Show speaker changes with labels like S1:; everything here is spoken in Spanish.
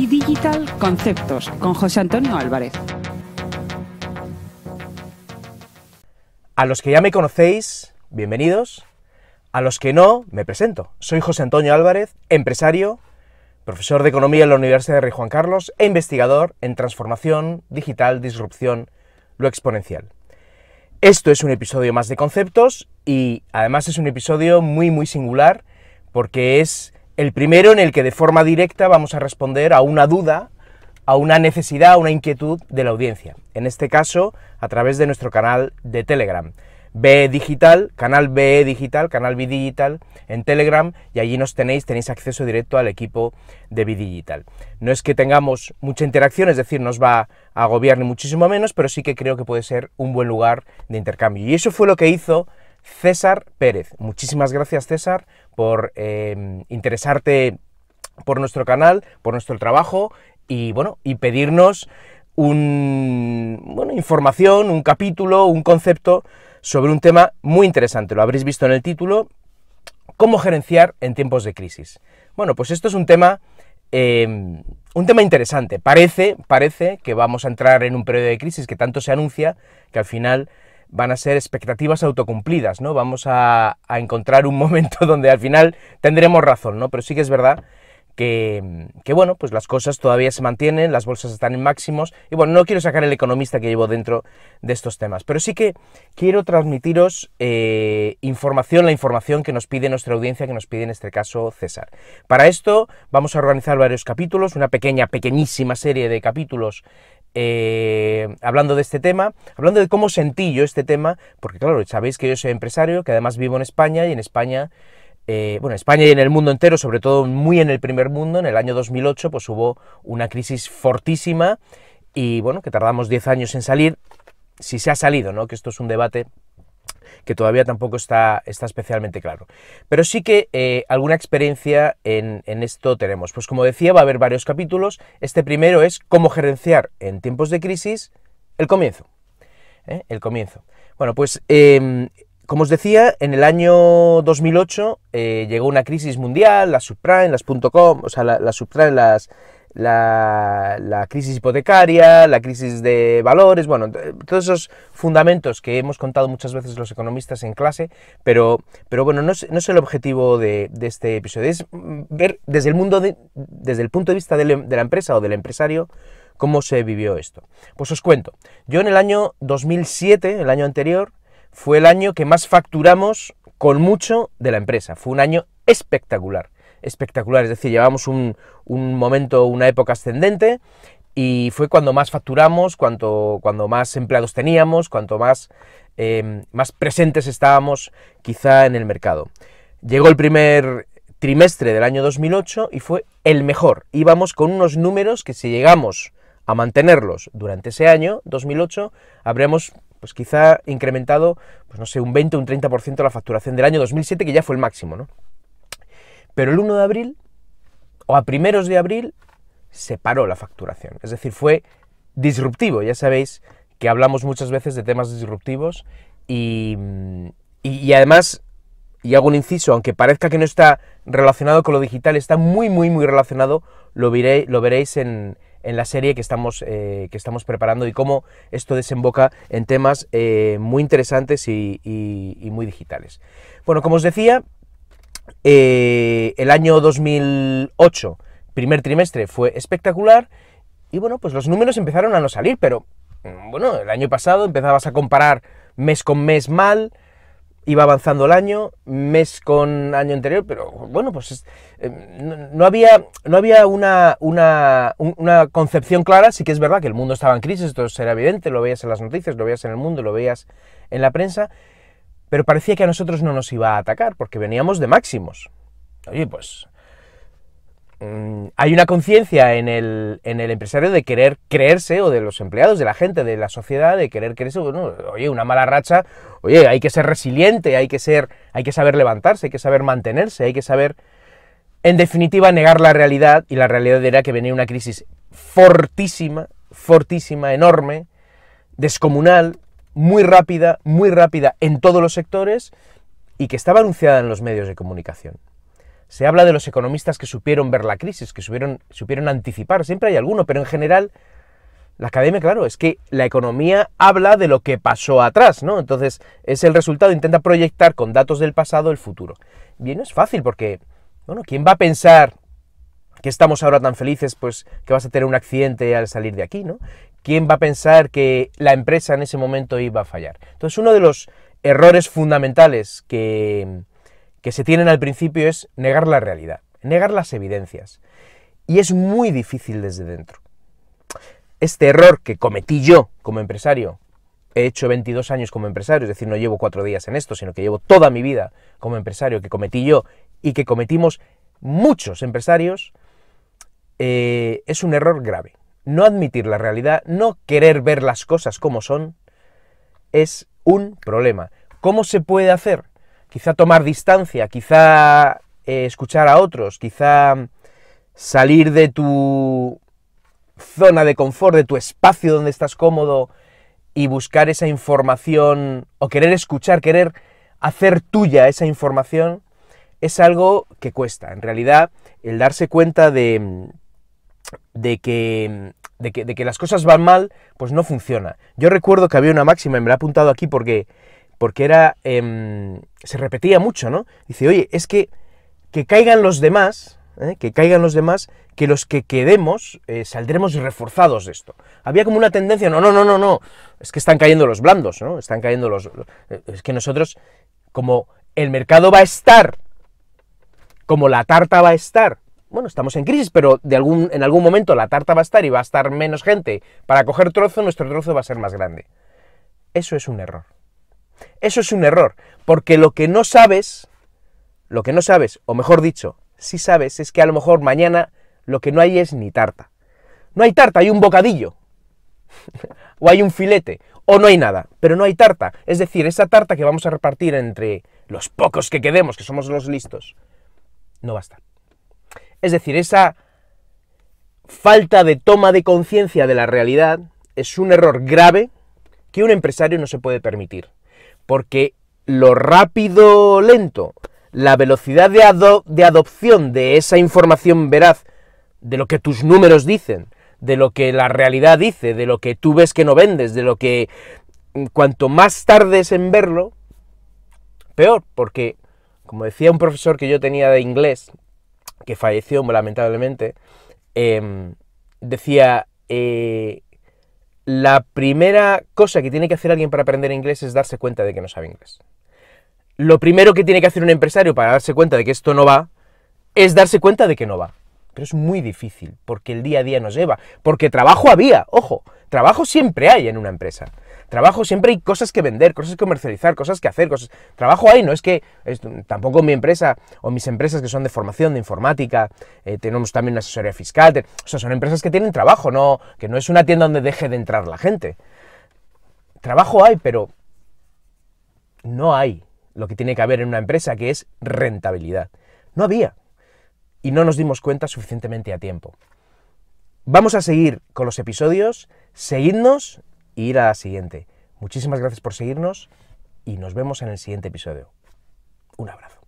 S1: Digital Conceptos con José Antonio Álvarez.
S2: A los que ya me conocéis, bienvenidos. A los que no, me presento. Soy José Antonio Álvarez, empresario, profesor de Economía en la Universidad de Rey Juan Carlos e investigador en transformación digital, disrupción, lo exponencial. Esto es un episodio más de conceptos y además es un episodio muy singular porque es el primero en el que de forma directa vamos a responder a una duda, a una necesidad, a una inquietud de la audiencia. En este caso, a través de nuestro canal de Telegram. BE Digital, canal BE Digital, canal Bidigital en Telegram, y allí tenéis acceso directo al equipo de Bidigital. No es que tengamos mucha interacción, es decir, no os va a agobiar ni muchísimo menos, pero sí que creo que puede ser un buen lugar de intercambio. Y eso fue lo que hizo César Pérez. Muchísimas gracias, César, por interesarte por nuestro canal, por nuestro trabajo, y pedirnos información, un capítulo, un concepto sobre un tema muy interesante. Lo habréis visto en el título: ¿cómo gerenciar en tiempos de crisis? Bueno, pues esto es un tema interesante. Parece que vamos a entrar en un periodo de crisis que tanto se anuncia, que al final van a ser expectativas autocumplidas, ¿no? Vamos a encontrar un momento donde al final tendremos razón, ¿no? Pero sí que es verdad que pues las cosas todavía se mantienen, las bolsas están en máximos, y bueno, no quiero sacar el economista que llevo dentro de estos temas, pero sí que quiero transmitiros la información que nos pide nuestra audiencia, que nos pide en este caso César. Para esto vamos a organizar varios capítulos, una pequeñísima serie de capítulos hablando de este tema, hablando de cómo sentí yo este tema, porque claro, sabéis que yo soy empresario, que además vivo en España, y en España, España y en el mundo entero, sobre todo muy en el primer mundo, en el año 2008, pues hubo una crisis fortísima, y bueno, que tardamos 10 años en salir, si se ha salido, ¿no? Que esto es un debate que todavía tampoco está especialmente claro. Pero sí que alguna experiencia en esto tenemos. Pues como decía, va a haber varios capítulos. Este primero es cómo gerenciar en tiempos de crisis, el comienzo. El comienzo. Bueno, pues como os decía, en el año 2008 llegó una crisis mundial, las subprime, las .com, o sea, las subprime, la crisis hipotecaria, la crisis de valores, bueno, todos esos fundamentos que hemos contado muchas veces los economistas en clase, pero bueno, no es el objetivo de este episodio, es ver desde el punto de vista de la empresa o del empresario, cómo se vivió esto. Pues os cuento, yo en el año 2007, el año anterior, fue el año que más facturamos con mucho de la empresa. Fue un año espectacular, es decir, llevamos un momento, una época ascendente, y fue cuando más facturamos, cuando más empleados teníamos, cuanto más presentes estábamos quizá en el mercado. Llegó el primer trimestre del año 2008 y fue el mejor. Íbamos con unos números que, si llegamos a mantenerlos durante ese año 2008, habríamos pues quizá incrementado, pues no sé, un 20 o un 30% la facturación del año 2007, que ya fue el máximo, ¿no? Pero el 1 de abril, o a primeros de abril, se paró la facturación. Es decir, fue disruptivo. Ya sabéis que hablamos muchas veces de temas disruptivos, y además, y hago un inciso, aunque parezca que no está relacionado con lo digital, está muy relacionado, lo veréis en la serie que estamos preparando, y cómo esto desemboca en temas muy interesantes y muy digitales. Bueno, como os decía, el año 2008, primer trimestre, fue espectacular, y bueno, pues los números empezaron a no salir, pero bueno, el año pasado empezabas a comparar mes con mes mal, iba avanzando el año, mes con año anterior, pero bueno, pues no había una concepción clara. Sí que es verdad que el mundo estaba en crisis, esto era evidente, lo veías en las noticias, lo veías en el mundo, lo veías en la prensa, pero parecía que a nosotros no nos iba a atacar, porque veníamos de máximos. Oye, pues hay una conciencia en el empresario de querer creerse, o de los empleados, de la gente, de la sociedad, de querer creerse, bueno, oye, una mala racha, oye, hay que ser resiliente, hay que saber levantarse, hay que saber mantenerse, hay que saber, en definitiva, negar la realidad, y la realidad era que venía una crisis fortísima, enorme, descomunal, muy rápida en todos los sectores, y que estaba anunciada en los medios de comunicación. Se habla de los economistas que supieron ver la crisis, que supieron anticipar, siempre hay alguno, pero en general la academia, claro, es que la economía habla de lo que pasó atrás, ¿no? Entonces es el resultado, intenta proyectar con datos del pasado el futuro. Bien, no es fácil porque, bueno, ¿quién va a pensar que estamos ahora tan felices, pues que vas a tener un accidente al salir de aquí, ¿no? ¿Quién va a pensar que la empresa en ese momento iba a fallar? Entonces uno de los errores fundamentales que se tienen al principio es negar la realidad, negar las evidencias. Y es muy difícil desde dentro. Este error que cometí yo como empresario, he hecho 22 años como empresario, es decir, no llevo 4 días en esto, sino que llevo toda mi vida como empresario, que cometí yo y que cometimos muchos empresarios, es un error grave. No admitir la realidad, no querer ver las cosas como son, es un problema. ¿Cómo se puede hacer? Quizá tomar distancia, quizá escuchar a otros, quizá salir de tu zona de confort, de tu espacio donde estás cómodo y buscar esa información, o querer escuchar, querer hacer tuya esa información, es algo que cuesta. En realidad, el darse cuenta de que las cosas van mal, pues no funciona. Yo recuerdo que había una máxima, y me la he apuntado aquí porque era, se repetía mucho, ¿no? Dice, oye, es que caigan los demás, que los que quedemos saldremos reforzados de esto. Había como una tendencia, no, es que están cayendo los blandos, ¿no? Están cayendo es que nosotros, como el mercado va a estar, como la tarta va a estar, bueno, estamos en crisis, pero en algún momento la tarta va a estar y va a estar menos gente para coger trozo, nuestro trozo va a ser más grande. Eso es un error. Eso es un error, porque lo que no sabes, o mejor dicho, sí sabes, es que a lo mejor mañana lo que no hay es ni tarta. No hay tarta, hay un bocadillo, o hay un filete, o no hay nada, pero no hay tarta. Es decir, esa tarta que vamos a repartir entre los pocos que quedemos, que somos los listos, no va a estar. Es decir, esa falta de toma de conciencia de la realidad es un error grave que un empresario no se puede permitir. Porque lo rápido, lento, la velocidad de adopción de esa información veraz, de lo que tus números dicen, de lo que la realidad dice, de lo que tú ves que no vendes, de lo que cuanto más tardes en verlo, peor. Porque, como decía un profesor que yo tenía de inglés, que falleció lamentablemente, decía, la primera cosa que tiene que hacer alguien para aprender inglés es darse cuenta de que no sabe inglés. Lo primero que tiene que hacer un empresario para darse cuenta de que esto no va, es darse cuenta de que no va. Pero es muy difícil, porque el día a día nos lleva. Porque trabajo había, ojo, trabajo siempre hay en una empresa. Trabajo siempre hay cosas que vender, cosas que comercializar, cosas que hacer, trabajo hay, no es que, tampoco mi empresa, o mis empresas que son de formación, de informática, tenemos también una asesoría fiscal, o sea, son empresas que tienen trabajo, que no es una tienda donde deje de entrar la gente. Trabajo hay, pero no hay lo que tiene que haber en una empresa, que es rentabilidad. No había. Y no nos dimos cuenta suficientemente a tiempo. Vamos a seguir con los episodios, seguidnos e ir a la siguiente. Muchísimas gracias por seguirnos y nos vemos en el siguiente episodio. Un abrazo.